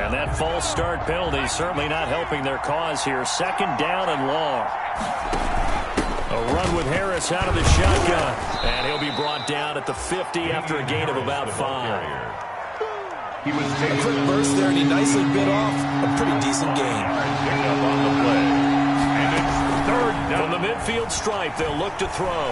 And that false start penalty certainly not helping their cause here. Second down and long. A run with Harris out of the shotgun. And he'll be brought down at the 50 after a gain of about 5. He was taking a quick burst there, and he nicely bit off a pretty decent gain. Picked up on the play. And it's third down. From the midfield stripe, they'll look to throw.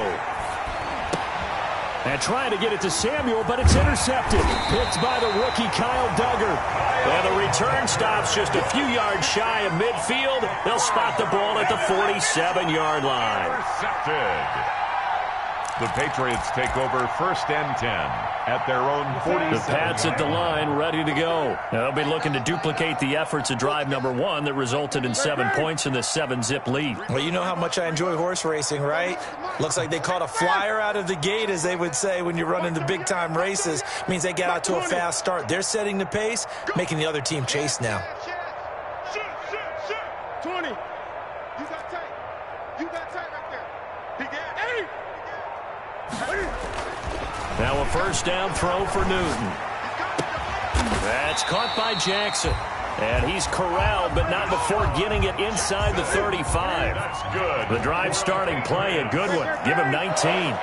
And trying to get it to Samuel, but it's intercepted. Picked by the rookie Kyle Duggar. And the return stops just a few yards shy of midfield. They'll spot the ball at the 47-yard line. Intercepted. The Patriots take over 1st and 10 at their own 47. The Pats at the line, ready to go. They'll be looking to duplicate the efforts of drive number 1 that resulted in 7 points in the 7-zip lead. Well, you know how much I enjoy horse racing, right? Looks like they caught a flyer out of the gate, as they would say when you're running the big-time races. Means they get out to a fast start. They're setting the pace, making the other team chase now. 20. You got tight. You got tight right there. He got 8. Now a first down throw for Newton. That's caught by Jackson. And he's corralled, but not before getting it inside the 35. That's good. The drive starting play, a good one. Give him 19.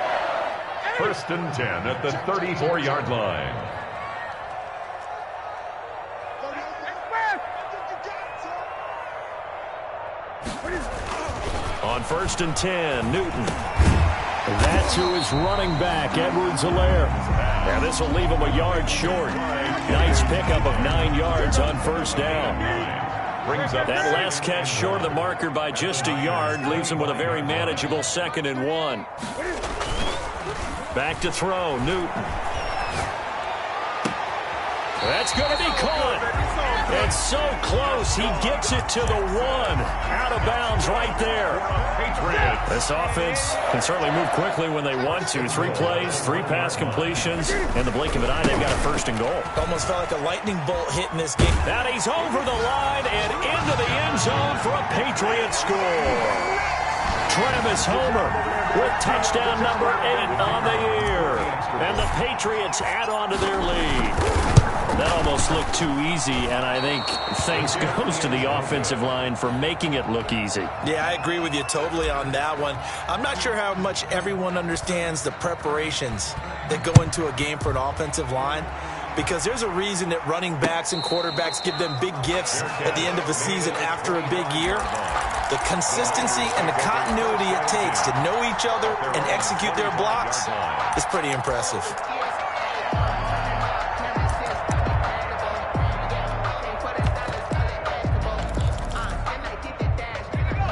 1st and 10 at the 34-yard line. On 1st and 10, Newton. That's who is running back, Edwards-Helaire. Now this will leave him a yard short. Nice pickup of 9 yards on first down. Brings up that last catch short of the marker by just a yard leaves him with a very manageable 2nd and 1. Back to throw, Newton. That's going to be caught. It's so close. He gets it to the 1. Out of bounds right there. This offense can certainly move quickly when they want to. 3 plays, 3 pass completions. In the blink of an eye, they've got a 1st and goal. Almost felt like a lightning bolt hit in this game. Now he's over the line and into the end zone for a Patriot score. Travis Homer with touchdown number 8 on the year. And the Patriots add on to their lead. That almost looked too easy, and I think thanks goes to the offensive line for making it look easy. Yeah, I agree with you totally on that one. I'm not sure how much everyone understands the preparations that go into a game for an offensive line, because there's a reason that running backs and quarterbacks give them big gifts at the end of the season after a big year. The consistency and the continuity it takes to know each other and execute their blocks is pretty impressive.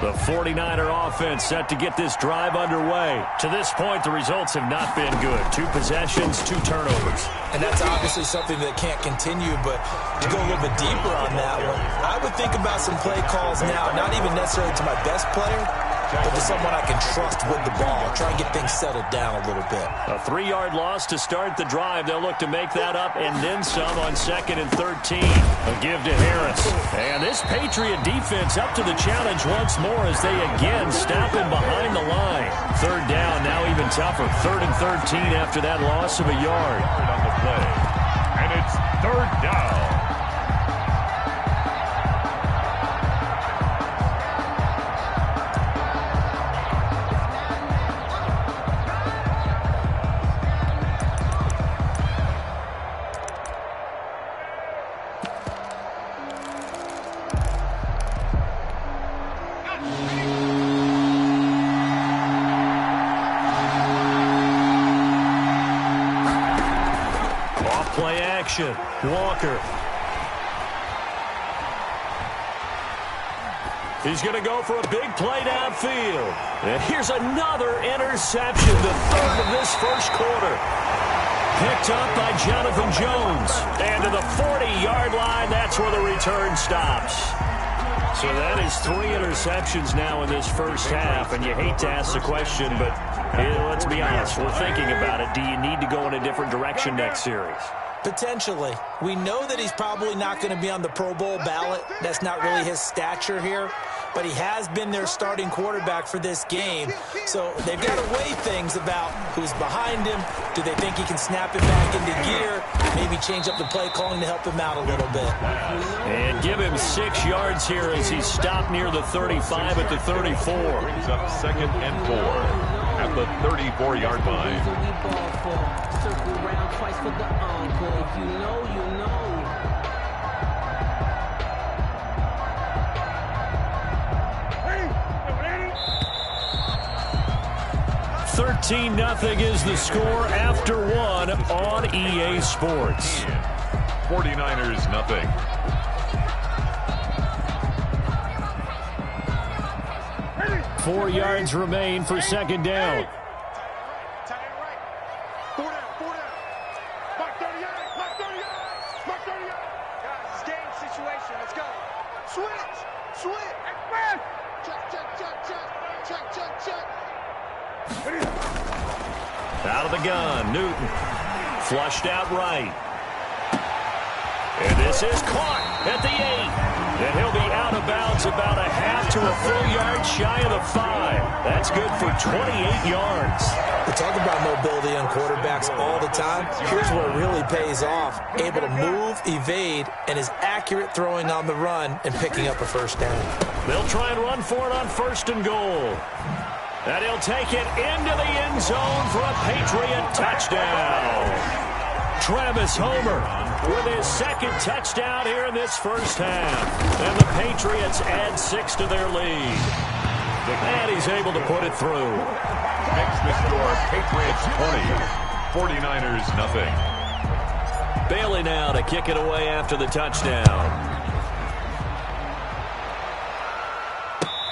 The 49er offense set to get this drive underway. To this point, the results have not been good. 2 possessions, 2 turnovers. And that's obviously something that can't continue, but to go a little bit deeper on that one, I would think about some play calls now, not even necessarily to my best player, but to someone I can trust with the ball. Try and get things settled down a little bit. A 3-yard loss to start the drive. They'll look to make that up and then some on 2nd and 13. A give to Harris. And this Patriot defense up to the challenge once more as they again stop him behind the line. 3rd down, now even tougher. 3rd and 13 after that loss of a yard. On the play. And it's 3rd down. Play action. Walker. He's going to go for a big play downfield. And here's another interception, the 3rd of this first quarter. Picked up by Jonathan Jones. And to the 40-yard line, that's where the return stops. So that is 3 interceptions now in this first half, and you hate to ask the question, but let's be honest, we're thinking about it. Do you need to go in a different direction next series? Potentially. We know that he's probably not going to be on the Pro Bowl ballot. That's not really his stature here. But he has been their starting quarterback for this game. So they've got to weigh things about who's behind him. Do they think he can snap it back into gear? Maybe change up the play calling to help him out a little bit. And give him 6 yards here as he stopped near the 35 at the 34. Brings up 2nd and 4 at the 34-yard line. Circle around twice for the encore. If you know, you know. 13-0 is the score after 1 on EA Sports. 49ers nothing. Four yards remain for 2nd down. Out of the gun, Newton. Flushed out right. And this is caught at the 8. And he'll be out of bounds about a half to a full yard shy of the 5. That's good for 28 yards. We talk about mobility on quarterbacks all the time. Here's where it really pays off. Able to move, evade, and is accurate throwing on the run and picking up a first down. They'll try and run for it on 1st and goal. And he'll take it into the end zone for a Patriot touchdown. Travis Homer with his 2nd touchdown here in this first half. And the Patriots add 6 to their lead. And he's able to put it through. Makes the score Patriots 20, 49ers nothing. Bailey now to kick it away after the touchdown.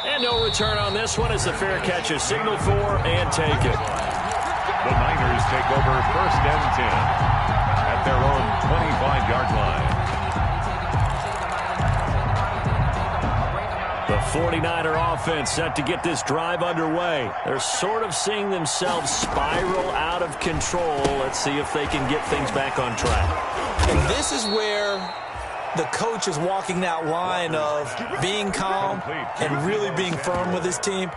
And no return on this one as the fair catch is signaled for and taken. The Niners take over 1st and 10 at their own 25-yard line. The 49er offense set to get this drive underway. They're sort of seeing themselves spiral out of control. Let's see if they can get things back on track. And this is where the coach is walking that line of being calm and really being firm with his team.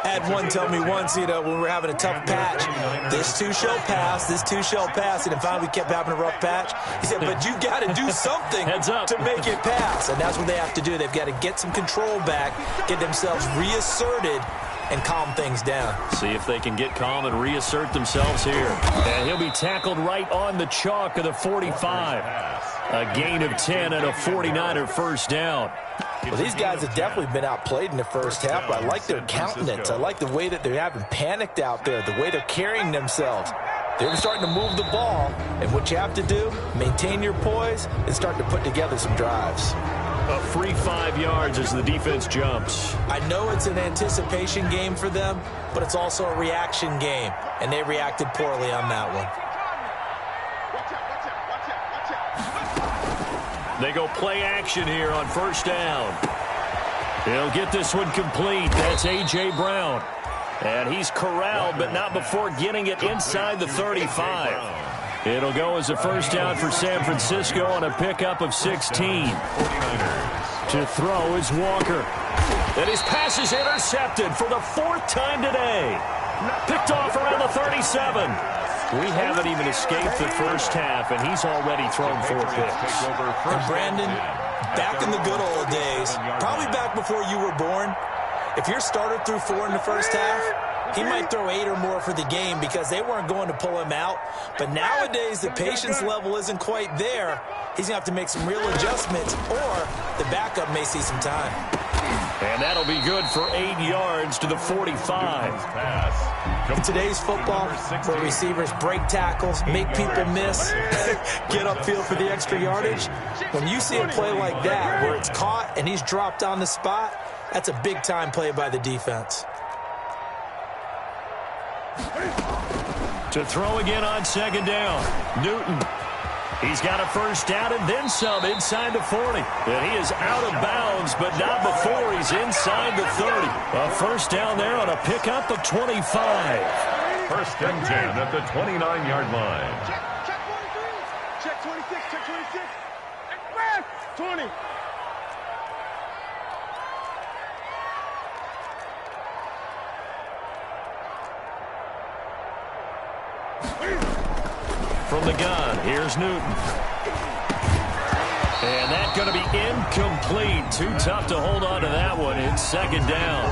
I had one tell me once, when we were having a tough patch, this too shall pass, this too shall pass, and finally we kept having a rough patch. He said, but you got to do something to make it pass, and that's what they have to do. They've got to get some control back, get themselves reasserted, and calm things down. See if they can get calm and reassert themselves here. And he'll be tackled right on the chalk of the 45. A gain of 10 and a 49er first down. Well, these guys have definitely been outplayed in the first half, but I like their countenance. I like the way that they haven't panicked out there, the way they're carrying themselves. They're starting to move the ball, and what you have to do, maintain your poise and start to put together some drives. A free 5 yards as the defense jumps. I know it's an anticipation game for them, but it's also a reaction game, and they reacted poorly on that one. They go play action here on 1st down. He'll get this one complete. That's A.J. Brown. And he's corralled, but not before getting it inside the 35. It'll go as a first down for San Francisco on a pickup of 16. To throw is Walker. And his pass is intercepted for the 4th time today. Picked off around the 37. We haven't even escaped the first half, and he's already thrown 4 picks. And Brandon, back in the good old days, probably back before you were born, if your starter threw 4 in the first half, he might throw 8 or more for the game because they weren't going to pull him out. But nowadays, the patience level isn't quite there. He's going to have to make some real adjustments, or the backup may see some time. And that'll be good for 8 yards to the 45. In today's football, where receivers break tackles, make people miss, get upfield for the extra yardage, when you see a play like that where it's caught and he's dropped on the spot, that's a big-time play by the defense. To throw again on 2nd down, Newton. He's got a first down and then some inside the 40. And he is out of bounds, but not before he's inside the 30. A first down there on a pickup of 25. 1st and 10 at the 29-yard line. Check 23. Check 24. 20. From the gun, here's Newton. And that's going to be incomplete. Too tough to hold on to that one. It's second down.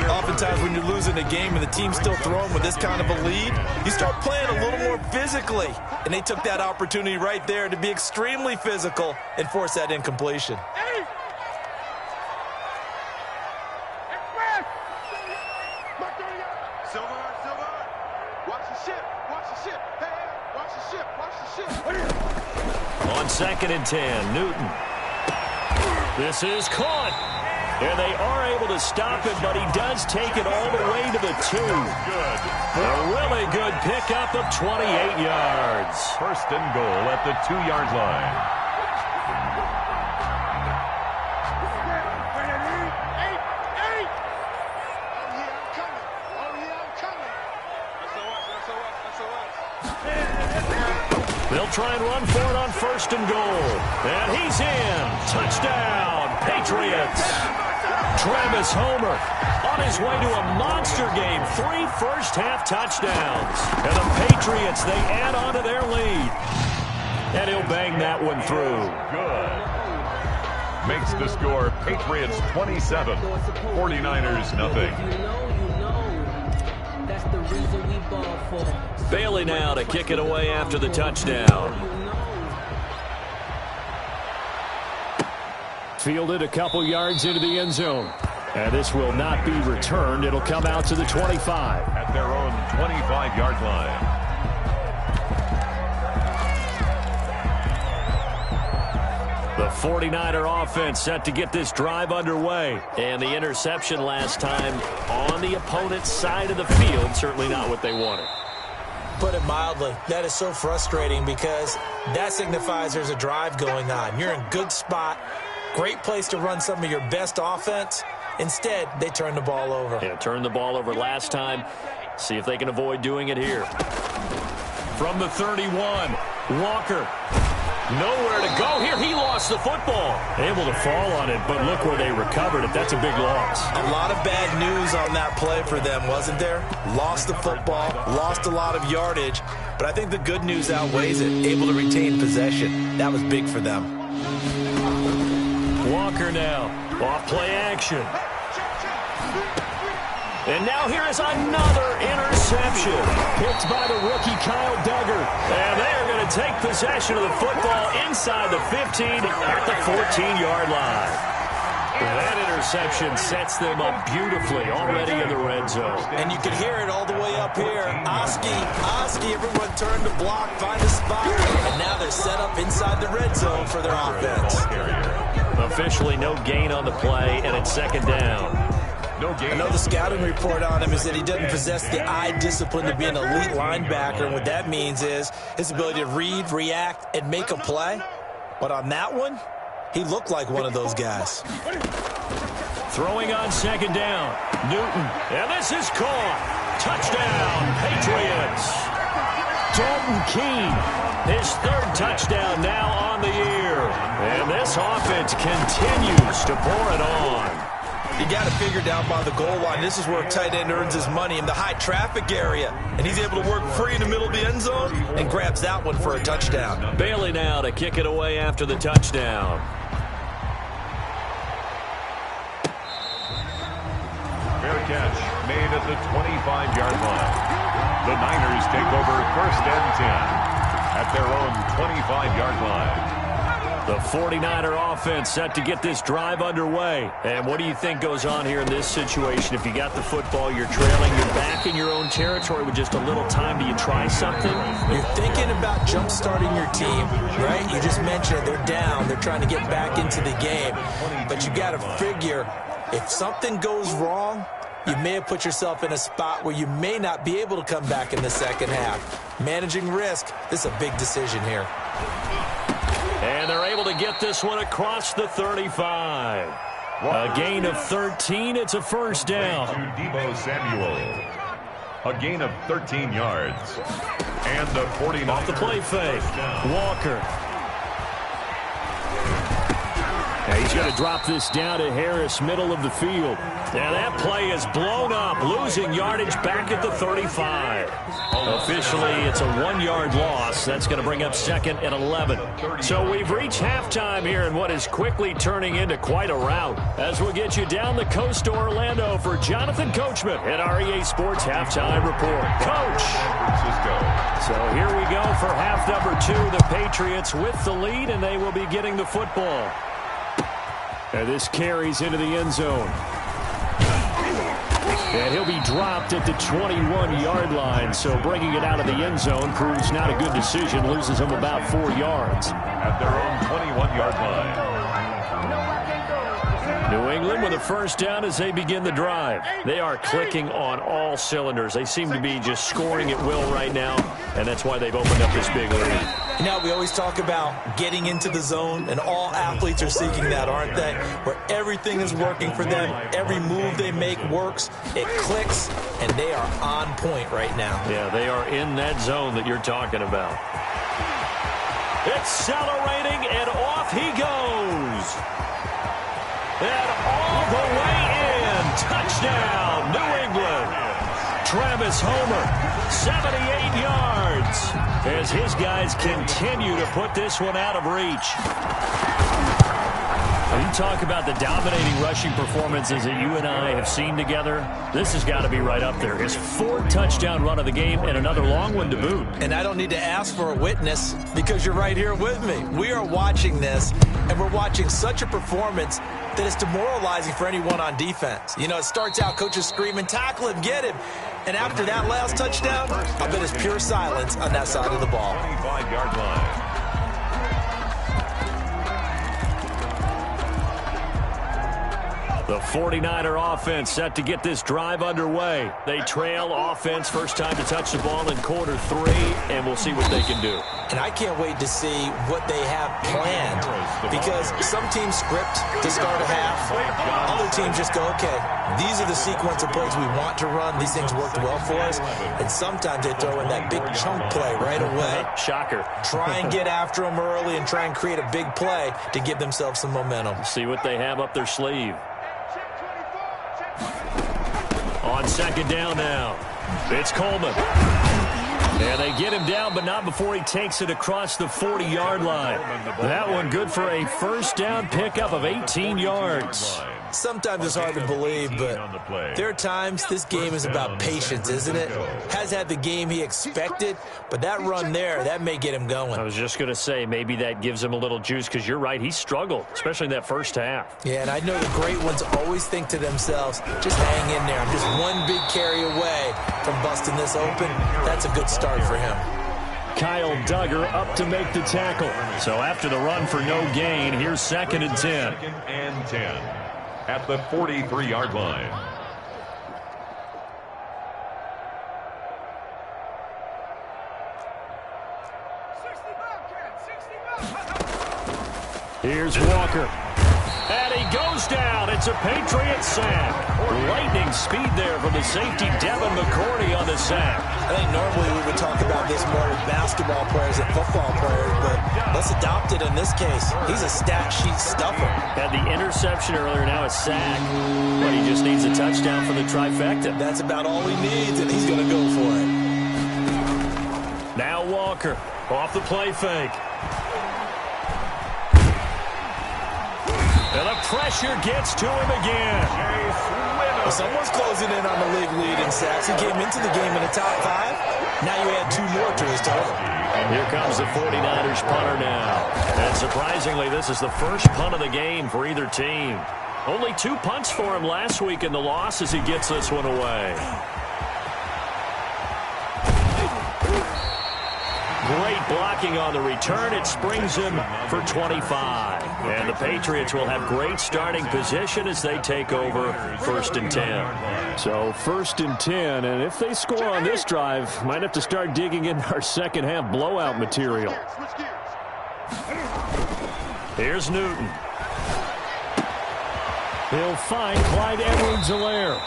Oftentimes when you're losing a game and the team's still throwing with this kind of a lead, you start playing a little more physically. And they took that opportunity right there to be extremely physical and force that incompletion. On 2nd and 10, Newton. This is caught. And they are able to stop him, but he does take it all the way to the 2. A really good pickup of 28 yards. First and goal at the 2-yard line. They'll try and run for it on 1st and goal. And he's in. Touchdown, Patriots. Travis Homer on his way to a monster game. 3 first-half touchdowns. And the Patriots, they add on to their lead. And he'll bang that one through. Good. Makes the score Patriots 27, 49ers nothing. That's the reason we ball for. Bailey now to kick it away after the touchdown. Fielded a couple yards into the end zone. And this will not be returned. It'll come out to the 25. At their own 25-yard line. The 49er offense set to get this drive underway. And the interception last time on the opponent's side of the field, certainly not what they wanted. Put it mildly, that is so frustrating because that signifies there's a drive going on. You're in good spot, great place to run some of your best offense. Instead, they turn the ball over. Yeah, turned the ball over last time. See if they can avoid doing it here. From the 31, Walker. Nowhere to go here. He lost the football. Able to fall on it, but look where they recovered it. That's a big loss. A lot of bad news on that play for them, wasn't there? Lost the football, lost a lot of yardage, but I think the good news outweighs it. Able to retain possession. That was big for them. Walker now. Off play action. And now here is another interception. Picked by the rookie Kyle Duggar. And they are going to take possession of the football inside the 15 at the 14-yard line. That interception sets them up beautifully already in the red zone. And you can hear it all the way up here. Oski, everyone turn to block, find a spot. And now they're set up inside the red zone for their offense. Officially no gain on the play, and it's second down. I know the scouting report on him is that he doesn't possess the eye discipline to be an elite linebacker. And what that means is his ability to read, react, and make a play. But on that one, he looked like one of those guys. Throwing on second down. Newton. And this is caught. Touchdown, Patriots. Dalton Keene. His 3rd touchdown now on the year. And this offense continues to pour it on. You got to figure down by the goal line. This is where a tight end earns his money in the high traffic area. And he's able to work free in the middle of the end zone and grabs that one for a touchdown. Bailey now to kick it away after the touchdown. Fair catch made at the 25-yard line. The Niners take over 1st and 10 at their own 25-yard line. The 49er offense set to get this drive underway. And what do you think goes on here in this situation? If you got the football, you're trailing, you're back in your own territory with just a little time. Do you try something? You're thinking about jump-starting your team, right? You just mentioned they're down. They're trying to get back into the game. But you got to figure if something goes wrong, you may have put yourself in a spot where you may not be able to come back in the second half. Managing risk, this is a big decision here. And they're able to get this one across the 35. A gain of 13. It's a first down. To Deebo Samuel. A gain of 13 yards. And the 49. Off the play fake. Walker. He's going to drop this down to Harris, middle of the field. Now that play is blown up, losing yardage back at the 35. Officially, it's a 1-yard loss. That's going to bring up 2nd and 11. So we've reached halftime here in what is quickly turning into quite a rout. As we'll get you down the coast to Orlando for Jonathan Coachman at our EA Sports Halftime Report. Coach! So here we go for half number 2. The Patriots with the lead, and they will be getting the football. And this carries into the end zone. And he'll be dropped at the 21-yard line, so bringing it out of the end zone proves not a good decision, loses him about 4 yards. At their own 21-yard line. New England with a first down as they begin the drive. They are clicking on all cylinders. They seem to be just scoring at will right now, and that's why they've opened up this big lead. You know, we always talk about getting into the zone, and all athletes are seeking that, aren't they? Where everything is working for them. Every move they make works. It clicks, and they are on point right now. Yeah, they are in that zone that you're talking about. Accelerating, and off he goes. And all the way in. Touchdown, New England. Travis Homer, 78 yards, as his guys continue to put this one out of reach. You talk about the dominating rushing performances that you and I have seen together. This has got to be right up there. His 4th touchdown run of the game and another long one to boot. And I don't need to ask for a witness because you're right here with me. We are watching this, and we're watching such a performance that is demoralizing for anyone on defense. You know, it starts out coaches screaming, tackle him, get him. And after that last touchdown, I bet it's pure silence on that side of the ball. 25-yard line. The 49er offense set to get this drive underway. They trail offense, first time to touch the ball in quarter 3, and we'll see what they can do. And I can't wait to see what they have planned, because some teams script to start a half. Other teams just go, okay, these are the sequence of plays we want to run. These things worked well for us. And sometimes they throw in that big chunk play right away. Shocker. Try and get after them early and try and create a big play to give themselves some momentum. See what they have up their sleeve. On second down now, it's Coleman. And they get him down, but not before he takes it across the 40-yard line. That one good for a first down pickup of 18 yards. Sometimes it's hard to believe, but there are times this game is about patience, isn't it? Has had the game he expected, but that run there, that may get him going. I was just going to say, maybe that gives him a little juice, because you're right, he struggled, especially in that first half. Yeah, and I know the great ones always think to themselves, just hang in there. I'm just one big carry away from busting this open. That's a good start for him. Kyle Duggar up to make the tackle. So after the run for no gain, here's 2nd and 10. 2nd and 10 at the 43-yard line. Here's Walker. And he goes down. It's a Patriot sack. Lightning speed there from the safety, Devin McCourty, on the sack. I think normally we would talk about this more with basketball players and football players, but let's adopt it in this case. He's a stat sheet stuffer. Had the interception earlier, now a sack. But he just needs a touchdown for the trifecta. That's about all he needs, and he's going to go for it. Now Walker off the play fake. And the pressure gets to him again. Well, someone's closing in on the league lead in sacks. He came into the game in the top 5. Now you add 2 more to his total. Here comes the 49ers punter now. And surprisingly, this is the first punt of the game for either team. Only 2 punts for him last week in the loss as he gets this one away. Great blocking on the return. It springs him for 25. And the Patriots will have great starting position as they take over 1st and 10. So 1st and 10, and if they score on this drive, might have to start digging in our second half blowout material. Here's Newton. He'll find Clyde Edwards-Helaire.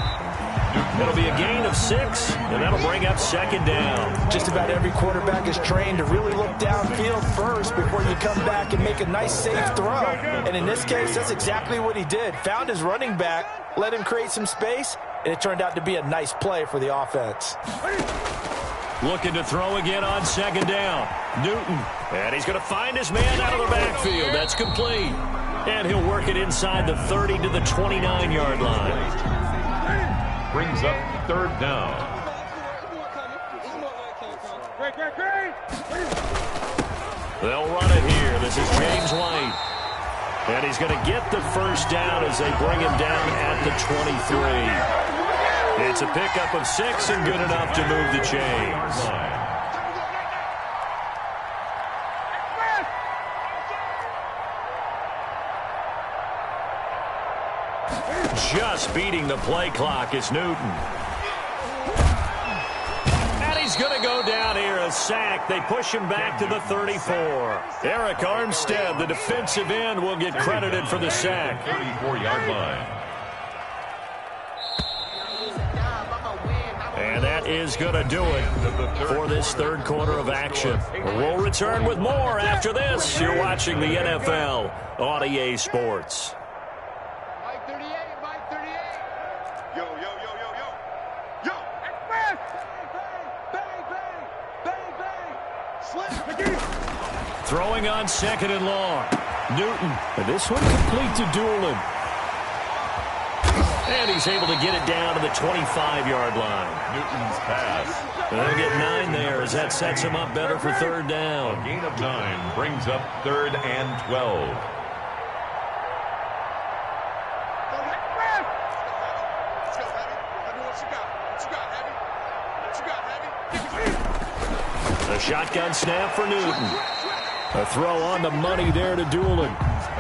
It'll be a gain of 6, and that'll bring up second down. Just about every quarterback is trained to really look downfield first before you come back and make a nice, safe throw. And in this case, that's exactly what he did. Found his running back, let him create some space, and it turned out to be a nice play for the offense. Looking to throw again on second down. Newton. And he's going to find his man out of the backfield. That's complete. And he'll work it inside the 30 to the 29-yard line. Brings up third down. They'll run it here. This is James White. And he's going to get the first down as they bring him down at the 23. It's a pickup of 6 and good enough to move the chains. Just beating the play clock is Newton. And he's going to go down here, a sack. They push him back to the 34. Eric Armstead, the defensive end, will get credited for the sack. 34-yard line. And that is going to do it for this third quarter of action. We'll return with more after this. You're watching the NFL on EA Sports. Throwing on second and long. Newton. And this one complete to Doolin. And he's able to get it down to the 25-yard line. Newton's pass. They'll get 9 there as that sets him up better for third down. A gain of 9 brings up third and 12. A shotgun snap for Newton. A throw on the money there to Doolin.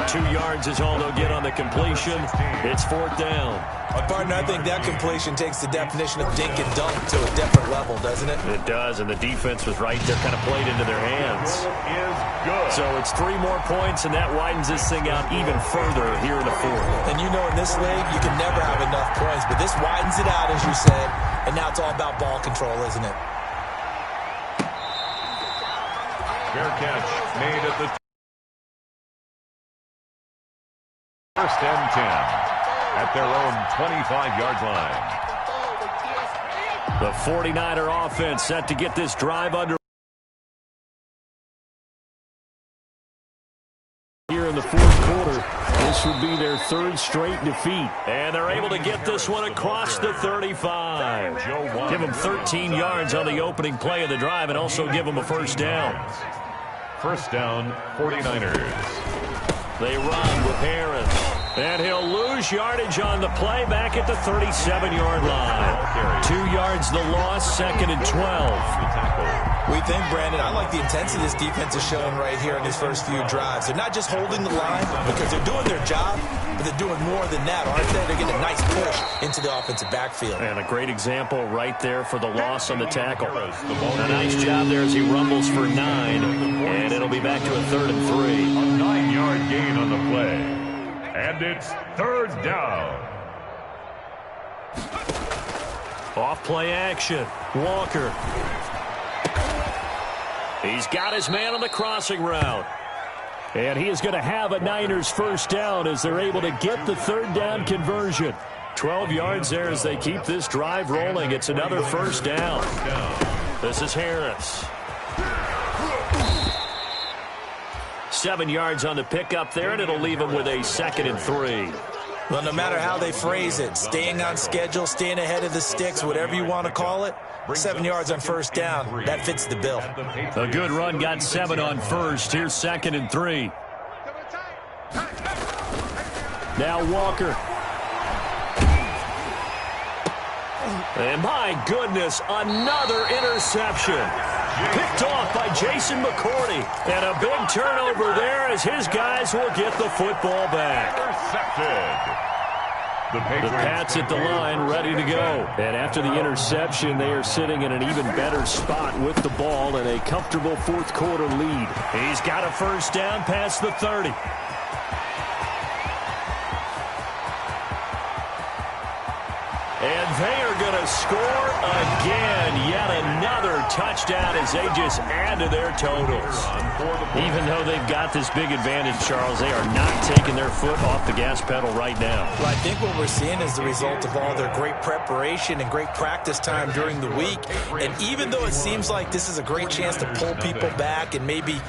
2 yards is all they'll get on the completion. It's fourth down. Partner, I think that completion takes the definition of dink and dunk to a different level, doesn't it? It does, and the defense was right there, kind of played into their hands. Is good. So it's 3 more points, and that widens this thing out even further here in the fourth. And you know in this league, you can never have enough points, but this widens it out, as you said, and now it's all about ball control, isn't it? Fair catch made at the first and 10 at their own 25-yard line. The 49er offense set to get this drive under here in the fourth quarter. This would be their 3rd straight defeat. And they're able to get this one across the 35. Give them 13 yards on the opening play of the drive and also give them a first down. First down, 49ers. They run with Harris. And he'll lose yardage on the play back at the 37-yard line. 2 yards the loss, second and 12. We think, Brandon, I like the intensity this defense is showing right here in these first few drives. They're not just holding the line because they're doing their job, but they're doing more than that, aren't they? They're getting a nice push into the offensive backfield. And a great example right there for the loss on the tackle. A nice job there as he rumbles for 9, and it'll be back to a 3rd and 3. A 9-yard gain on the play. And it's third down. Off play action. Walker. He's got his man on the crossing route. And he is going to have a Niners first down as they're able to get the third down conversion. 12 yards there as they keep this drive rolling. It's another first down. This is Harris. 7 yards on the pickup there, and it'll leave him with a 2nd and 3. Well, no matter how they phrase it, staying on schedule, staying ahead of the sticks, whatever you want to call it, 7 yards on first down, that fits the bill. A good run got 7 on first. Here's 2nd and 3. Now Walker. And my goodness, another interception. Picked off by Jason McCourty. And a big turnover there as his guys will get the football back. Intercepted. The Pats at the line, ready to go. And after the interception, they are sitting in an even better spot with the ball and a comfortable fourth quarter lead. He's got a first down past the 30. And they are going to score again. Yet another touchdown as they just add to their totals. Even though they've got this big advantage, Charles, they are not taking their foot off the gas pedal right now. Well, I think what we're seeing is the result of all their great preparation and great practice time during the week. And even though it seems like this is a great chance to pull people back and maybe,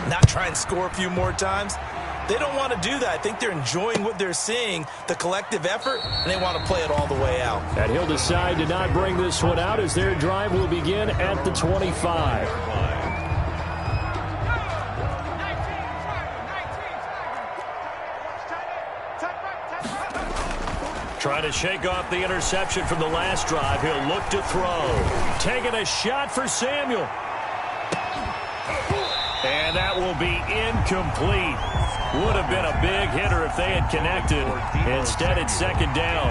not try and score a few more times, they don't want to do that. I think they're enjoying what they're seeing, the collective effort, and they want to play it all the way out. And he'll decide to not bring this one out as their drive will begin at the 25. Trying to shake off the interception from the last drive. He'll look to throw. Taking a shot for Samuel. And that will be incomplete. Would have been a big hitter if they had connected. Instead, it's second down.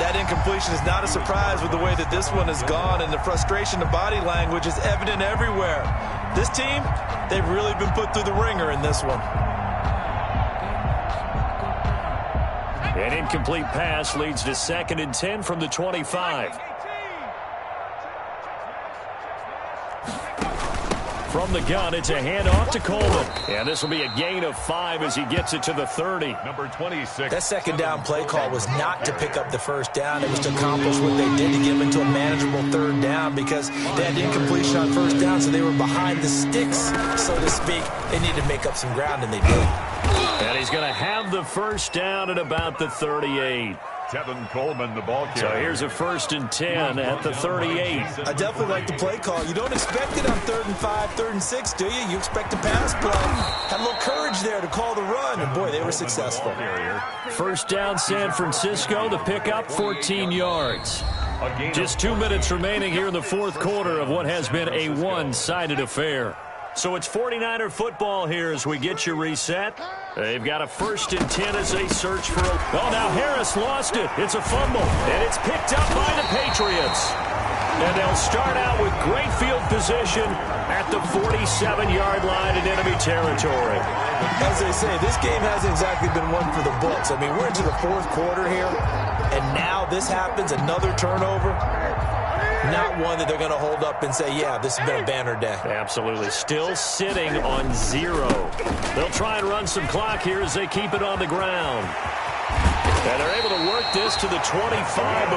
That incompletion is not a surprise with the way that this one has gone, and the frustration of body language is evident everywhere. This team, they've really been put through the ringer in this one. An incomplete pass leads to 2nd and 10 from the 25. From the gun, it's a handoff to Coleman. And this will be a gain of 5 as he gets it to the 30. Number 26. That second down play call was not to pick up the first down. It was to accomplish what they did to get them into a manageable third down because they had incompletion on first down, so they were behind the sticks, so to speak. They needed to make up some ground, and they did. And he's going to have the first down at about the 38. Kevin Coleman, the ball carrier. So here's a 1st and 10 at the 38. I definitely like the play call. You don't expect it on 3rd and 5, 3rd and 6, do you? You expect a pass play. Had a little courage there to call the run, and boy, they were successful. First down, San Francisco. The pickup, 14 yards. Just 2 minutes remaining here in the fourth quarter of what has been a one-sided affair. So it's 49er football here as we get you reset. They've got a 1st and 10 as they search for a... Oh, now Harris lost it. It's a fumble, and it's picked up by the Patriots. And they'll start out with great field position at the 47-yard line in enemy territory. As they say, this game hasn't exactly been one for the books. I mean, we're into the fourth quarter here, and now this happens, another turnover. Not one that they're going to hold up and say, yeah, this has been a banner day. Absolutely. Still sitting on 0. They'll try and run some clock here as they keep it on the ground. And they're able to work this to the 25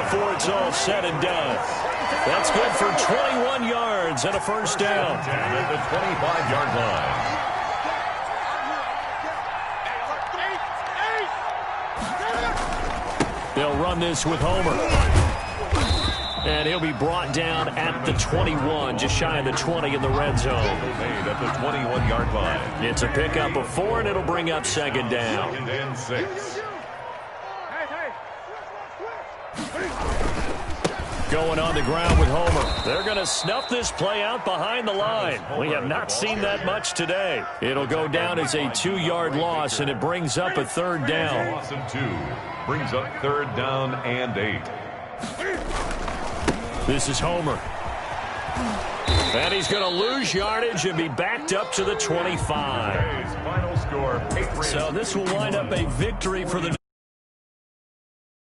before it's all said and done. That's good for 21 yards and a first down. At the 25-yard line. They'll run this with Homer. And he'll be brought down at the 21, just shy of the 20 in the red zone. Made at the 21-yard line. It's a pickup of 4, and it'll bring up second down. 2nd and 6. Going on the ground with Homer. They're going to snuff this play out behind the line. We have not seen that much today. It'll go down as a 2-yard loss, and it brings up a 3rd down. Loss of 2. Brings up 3rd down and 8. This is Homer. And he's going to lose yardage and be backed up to the 25. Final score, So this will wind up a victory for the